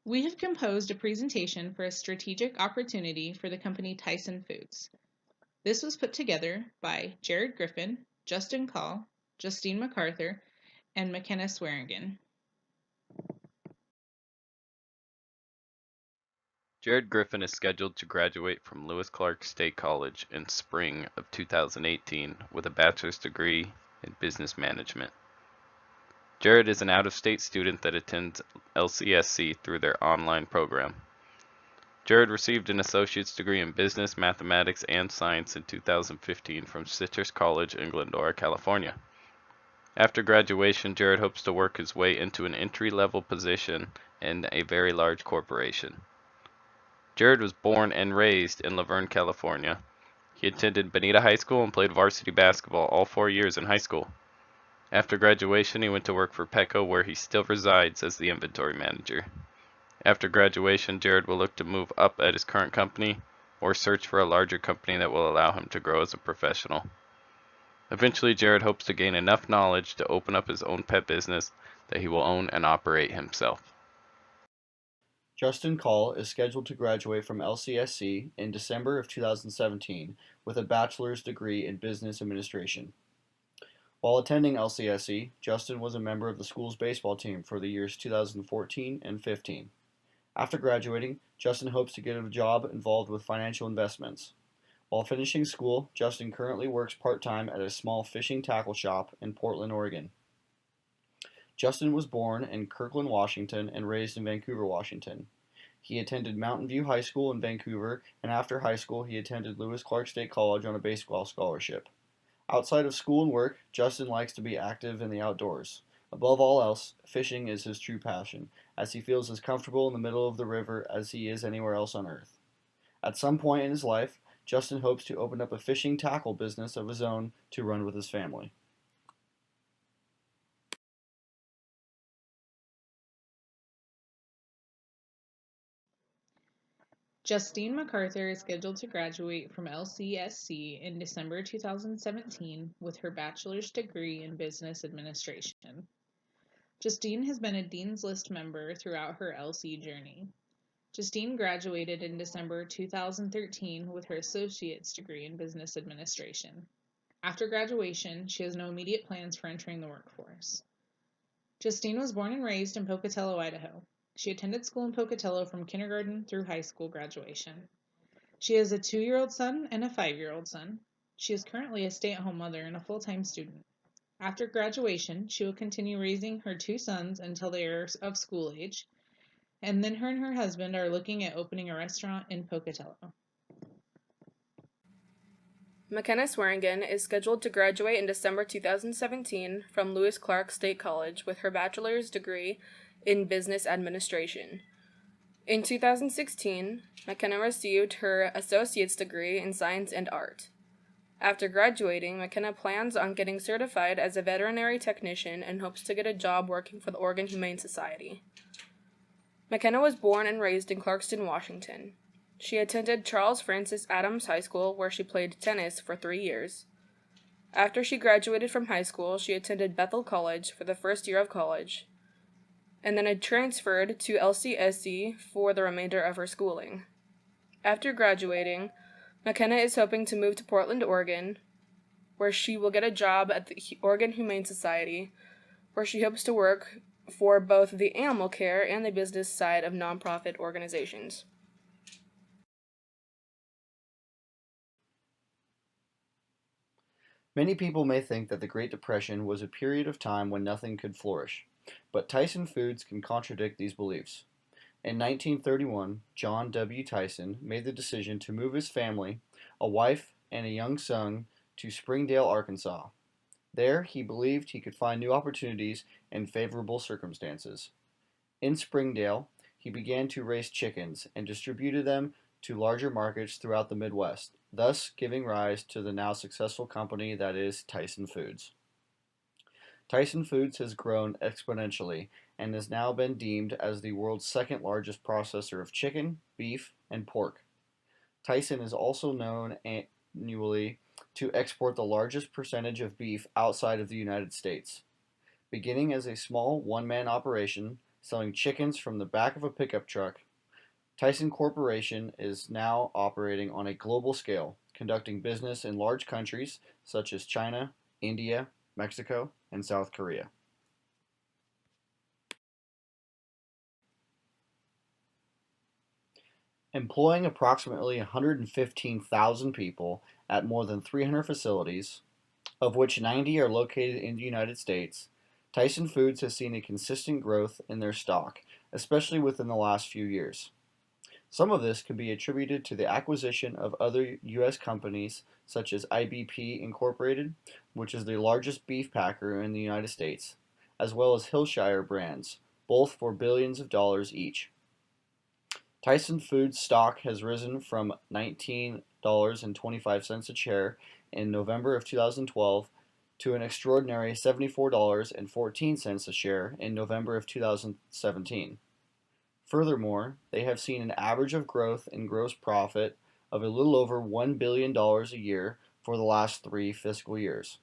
We have composed a presentation for a strategic opportunity for the company Tyson Foods. This was put together by Jared Griffin, Justin Call, Justine MacArthur, and McKenna Swearingen. Jared Griffin is scheduled to graduate from Lewis Clark State College in spring of 2018 with a bachelor's degree in business management. Jared is an out-of-state student that attends LCSC through their online program. Jared received an associate's degree in business, mathematics, and science in 2015 from Citrus College in Glendora, California. After graduation, Jared hopes to work his way into an entry-level position in a very large corporation. Jared was born and raised in Laverne, California. He attended Bonita High School and played varsity basketball all 4 years in high school. After graduation, he went to work for Petco, where he still resides as the inventory manager. After graduation, Jared will look to move up at his current company or search for a larger company that will allow him to grow as a professional. Eventually, Jared hopes to gain enough knowledge to open up his own pet business that he will own and operate himself. Justin Call is scheduled to graduate from LCSC in December of 2017 with a bachelor's degree in business administration. While attending LCSC, Justin was a member of the school's baseball team for the years 2014 and 15. After graduating, Justin hopes to get a job involved with financial investments. While finishing school, Justin currently works part-time at a small fishing tackle shop in Portland, Oregon. Justin was born in Kirkland, Washington, and raised in Vancouver, Washington. He attended Mountain View High School in Vancouver, and after high school, he attended Lewis Clark State College on a baseball scholarship. Outside of school and work, Justin likes to be active in the outdoors. Above all else, fishing is his true passion, as he feels as comfortable in the middle of the river as he is anywhere else on Earth. At some point in his life, Justin hopes to open up a fishing tackle business of his own to run with his family. Justine MacArthur is scheduled to graduate from LCSC in December 2017 with her bachelor's degree in business administration. Justine has been a Dean's List member throughout her LC journey. Justine graduated in December 2013 with her associate's degree in business administration. After graduation, she has no immediate plans for entering the workforce. Justine was born and raised in Pocatello, Idaho. She attended school in Pocatello from kindergarten through high school graduation. She has a 2-year-old son and a 5-year-old son. She is currently a stay-at-home mother and a full-time student. After graduation, she will continue raising her 2 sons until they are of school age, and then her and her husband are looking at opening a restaurant in Pocatello. McKenna Swearingen is scheduled to graduate in December 2017 from Lewis Clark State College with her bachelor's degree in business administration. In 2016, McKenna received her associate's degree in science and art. After graduating, McKenna plans on getting certified as a veterinary technician and hopes to get a job working for the Oregon Humane Society. McKenna was born and raised in Clarkston, Washington. She attended Charles Francis Adams High School, where she played tennis for 3 years. After she graduated from high school, she attended Bethel College for the first year of college, and then had transferred to LCSC for the remainder of her schooling. After graduating, McKenna is hoping to move to Portland, Oregon, where she will get a job at the Oregon Humane Society, where she hopes to work for both the animal care and the business side of nonprofit organizations. Many people may think that the Great Depression was a period of time when nothing could flourish, but Tyson Foods can contradict these beliefs. In 1931, John W. Tyson made the decision to move his family, a wife, and a young son to Springdale, Arkansas. There, he believed he could find new opportunities and favorable circumstances. In Springdale, he began to raise chickens and distributed them to larger markets throughout the Midwest, thus giving rise to the now successful company that is Tyson Foods. Tyson Foods has grown exponentially and has now been deemed as the world's second largest processor of chicken, beef, and pork. Tyson is also known annually to export the largest percentage of beef outside of the United States. Beginning as a small one-man operation, selling chickens from the back of a pickup truck. Tyson Corporation is now operating on a global scale, conducting business in large countries such as China, India, Mexico, and South Korea. Employing approximately 115,000 people at more than 300 facilities, of which 90 are located in the United States, Tyson Foods has seen a consistent growth in their stock, especially within the last few years. Some of this could be attributed to the acquisition of other U.S. companies such as IBP Incorporated, which is the largest beef packer in the United States, as well as Hillshire Brands, both for billions of dollars each. Tyson Foods stock has risen from $19.25 a share in November of 2012 to an extraordinary $74.14 a share in November of 2017. Furthermore, they have seen an average of growth in gross profit of a little over $1 billion a year for the last 3 fiscal years.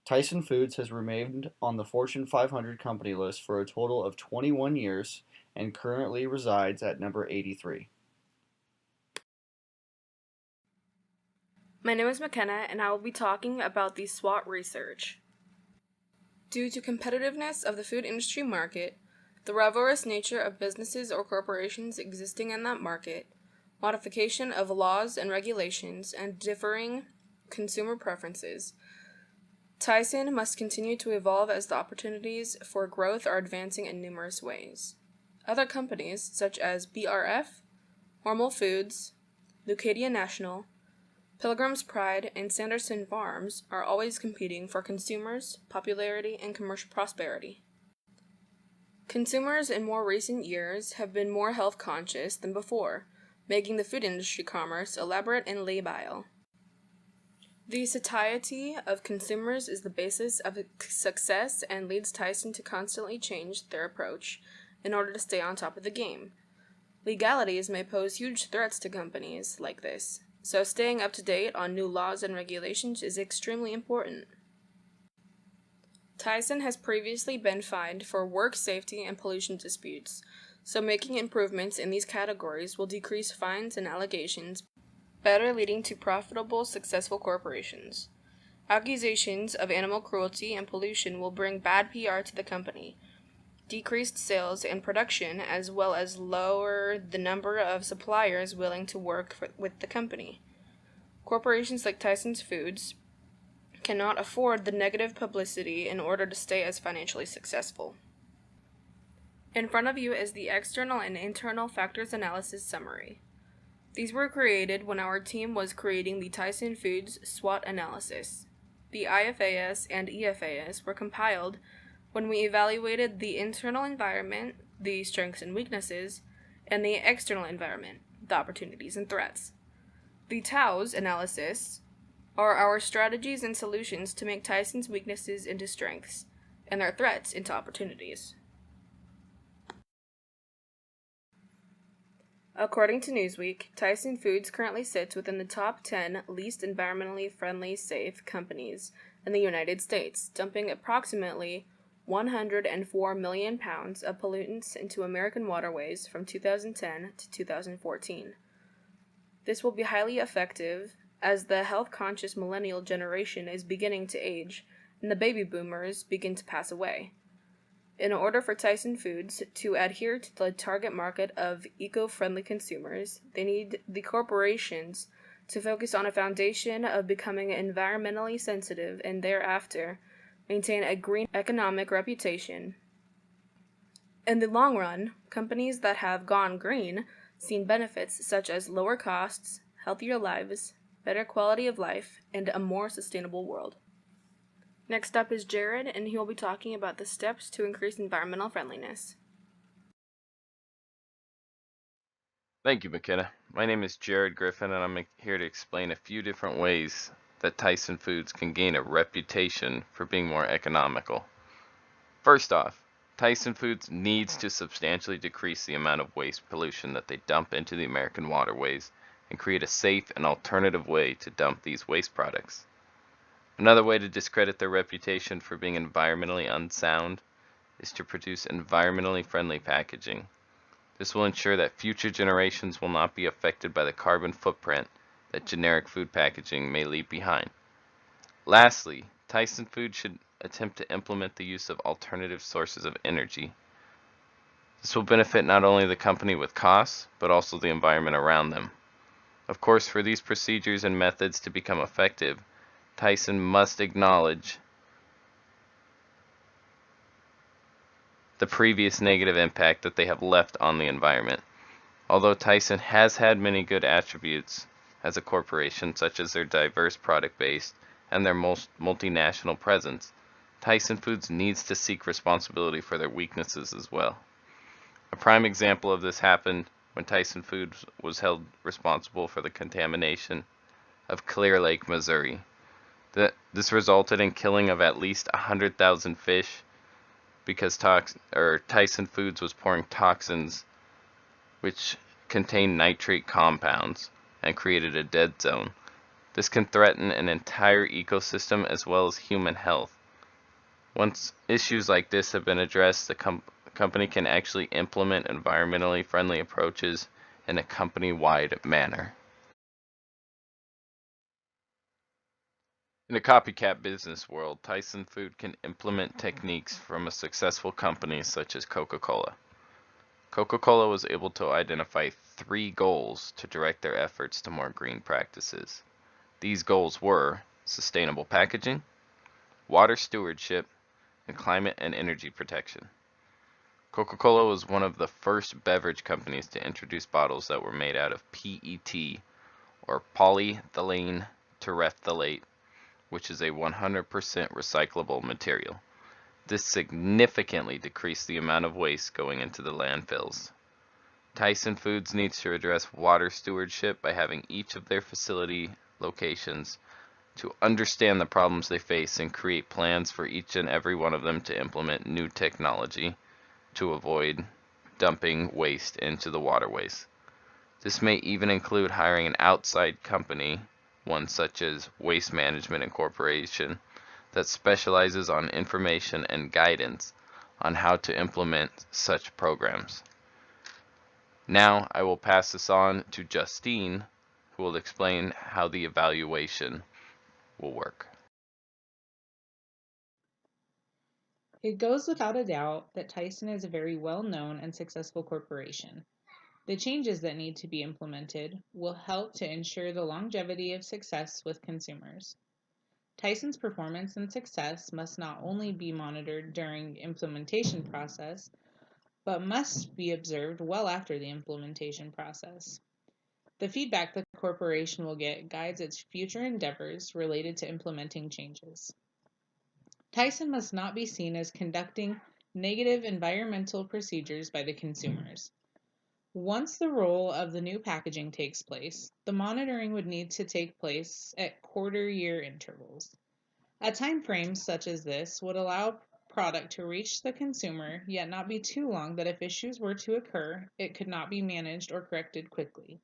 Tyson Foods has remained on the Fortune 500 company list for a total of 21 years and currently resides at number 83. My name is McKenna, and I will be talking about the SWOT research. Due to competitiveness of the food industry market, the rivalrous nature of businesses or corporations existing in that market, modification of laws and regulations, and differing consumer preferences, Tyson must continue to evolve as the opportunities for growth are advancing in numerous ways. Other companies, such as BRF, Hormel Foods, Leucadia National, Pilgrim's Pride, and Sanderson Farms, are always competing for consumers, popularity, and commercial prosperity. Consumers in more recent years have been more health conscious than before, making the food industry commerce elaborate and labile. The satiety of consumers is the basis of success and leads Tyson to constantly change their approach in order to stay on top of the game. Legalities may pose huge threats to companies like this, so staying up to date on new laws and regulations is extremely important. Tyson has previously been fined for work safety and pollution disputes, so making improvements in these categories will decrease fines and allegations, better leading to profitable, successful corporations. Accusations of animal cruelty and pollution will bring bad PR to the company, decreased sales and production, as well as lower the number of suppliers willing to work with the company. Corporations like Tyson Foods cannot afford the negative publicity in order to stay as financially successful. In front of you is the external and internal factors analysis summary. These were created when our team was creating the Tyson Foods SWOT analysis. The IFAS and EFAS were compiled when we evaluated the internal environment, the strengths and weaknesses, and the external environment, the opportunities and threats. The TOWS analysis are our strategies and solutions to make Tyson's weaknesses into strengths, and their threats into opportunities. According to Newsweek, Tyson Foods currently sits within the top 10 least environmentally friendly safe companies in the United States, dumping approximately 104 million pounds of pollutants into American waterways from 2010 to 2014. This will be highly effective as the health-conscious millennial generation is beginning to age and the baby boomers begin to pass away. In order for Tyson Foods to adhere to the target market of eco-friendly consumers, they need the corporations to focus on a foundation of becoming environmentally sensitive and thereafter maintain a green economic reputation. In the long run, companies that have gone green seen benefits such as lower costs, healthier lives, better quality of life, and a more sustainable world. Next up is Jared, and he will be talking about the steps to increase environmental friendliness. Thank you, McKenna. My name is Jared Griffin, and I'm here to explain a few different ways that Tyson Foods can gain a reputation for being more economical. First off, Tyson Foods needs to substantially decrease the amount of waste pollution that they dump into the American waterways and create a safe and alternative way to dump these waste products. Another way to discredit their reputation for being environmentally unsound is to produce environmentally friendly packaging. This will ensure that future generations will not be affected by the carbon footprint that generic food packaging may leave behind. Lastly, Tyson Foods should attempt to implement the use of alternative sources of energy. This will benefit not only the company with costs, but also the environment around them. Of course, for these procedures and methods to become effective, Tyson must acknowledge the previous negative impact that they have left on the environment. Although Tyson has had many good attributes as a corporation, such as their diverse product base and their multinational presence, Tyson Foods needs to seek responsibility for their weaknesses as well. A prime example of this happened when Tyson Foods was held responsible for the contamination of Clear Lake, Missouri. This resulted in killing of at least 100,000 fish because Tyson Foods was pouring toxins which contained nitrate compounds and created a dead zone. This can threaten an entire ecosystem as well as human health. Once issues like this have been addressed, the company can actually implement environmentally friendly approaches in a company-wide manner. In the copycat business world, Tyson Food can implement techniques from a successful company such as Coca-Cola. Coca-Cola was able to identify 3 goals to direct their efforts to more green practices. These goals were sustainable packaging, water stewardship, and climate and energy protection. Coca-Cola was one of the first beverage companies to introduce bottles that were made out of PET, or polyethylene terephthalate, which is a 100% recyclable material. This significantly decreased the amount of waste going into the landfills. Tyson Foods needs to address water stewardship by having each of their facility locations to understand the problems they face and create plans for each and every one of them to implement new technology to avoid dumping waste into the waterways. This may even include hiring an outside company, one such as Waste Management Incorporation, that specializes on information and guidance on how to implement such programs. Now I will pass this on to Justine, who will explain how the evaluation will work. It goes without a doubt that Tyson is a very well-known and successful corporation. The changes that need to be implemented will help to ensure the longevity of success with consumers. Tyson's performance and success must not only be monitored during the implementation process, but must be observed well after the implementation process. The feedback the corporation will get guides its future endeavors related to implementing changes. Tyson must not be seen as conducting negative environmental procedures by the consumers. Once the roll of the new packaging takes place, the monitoring would need to take place at quarter-year intervals. A time frame such as this would allow product to reach the consumer, yet not be too long that if issues were to occur, it could not be managed or corrected quickly.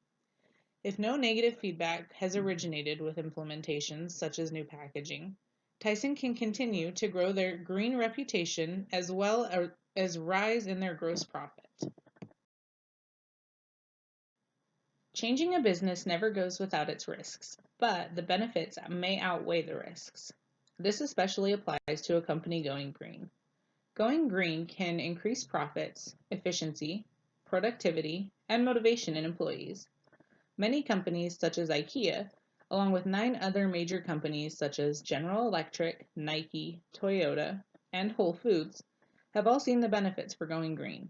If no negative feedback has originated with implementations such as new packaging, Tyson can continue to grow their green reputation as well as rise in their gross profit. Changing a business never goes without its risks, but the benefits may outweigh the risks. This especially applies to a company going green. Going green can increase profits, efficiency, productivity, and motivation in employees. Many companies, such as IKEA, along with 9 other major companies such as General Electric, Nike, Toyota, and Whole Foods, have all seen the benefits for going green.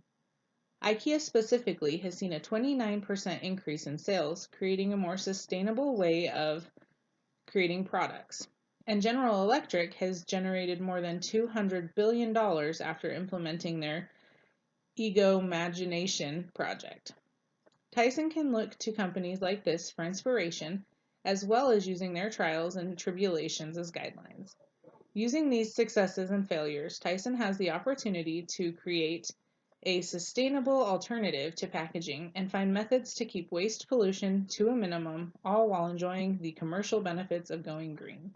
IKEA specifically has seen a 29% increase in sales, creating a more sustainable way of creating products. And General Electric has generated more than $200 billion after implementing their Ego-Magination project. Tyson can look to companies like this for inspiration, as well as using their trials and tribulations as guidelines. Using these successes and failures, Tyson has the opportunity to create a sustainable alternative to packaging and find methods to keep waste pollution to a minimum, all while enjoying the commercial benefits of going green.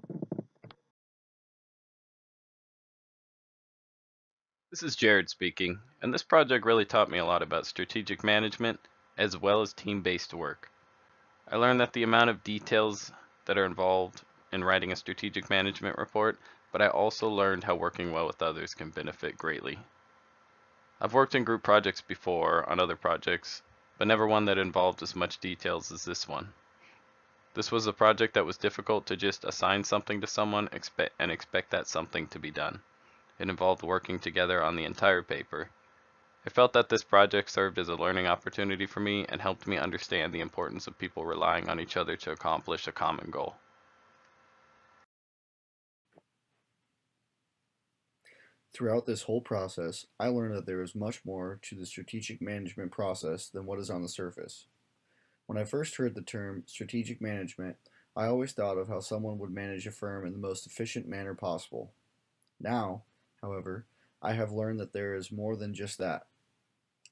This is Jared speaking, and this project really taught me a lot about strategic management as well as team-based work. I learned that the amount of details that are involved in writing a strategic management report, but I also learned how working well with others can benefit greatly. I've worked in group projects before on other projects, but never one that involved as much details as this one. This was a project that was difficult to just assign something to someone and expect that something to be done. It involved working together on the entire paper. I felt that this project served as a learning opportunity for me and helped me understand the importance of people relying on each other to accomplish a common goal. Throughout this whole process, I learned that there is much more to the strategic management process than what is on the surface. When I first heard the term strategic management, I always thought of how someone would manage a firm in the most efficient manner possible. Now, however, I have learned that there is more than just that.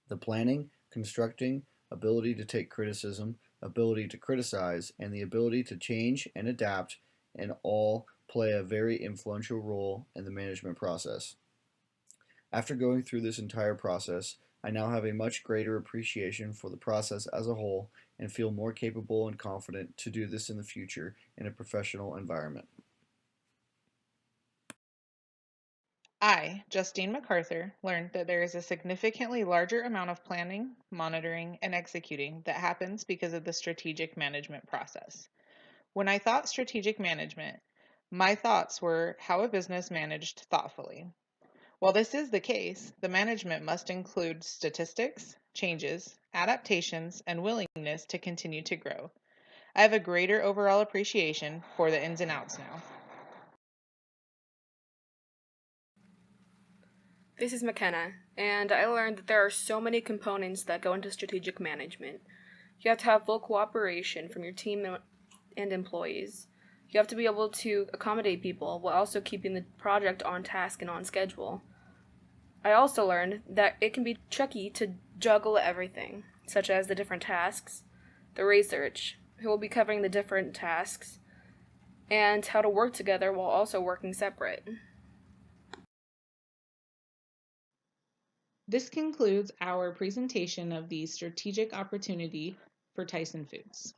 The planning, constructing, ability to take criticism, ability to criticize, and the ability to change and adapt and all play a very influential role in the management process. After going through this entire process, I now have a much greater appreciation for the process as a whole and feel more capable and confident to do this in the future in a professional environment. I, Justine MacArthur, learned that there is a significantly larger amount of planning, monitoring, and executing that happens because of the strategic management process. When I thought strategic management, my thoughts were how a business managed thoughtfully. While this is the case, the management must include statistics, changes, adaptations, and willingness to continue to grow. I have a greater overall appreciation for the ins and outs now. This is McKenna, and I learned that there are so many components that go into strategic management. You have to have full cooperation from your team and employees. You have to be able to accommodate people while also keeping the project on task and on schedule. I also learned that it can be tricky to juggle everything, such as the different tasks, the research, who will be covering the different tasks, and how to work together while also working separate. This concludes our presentation of the strategic opportunity for Tyson Foods.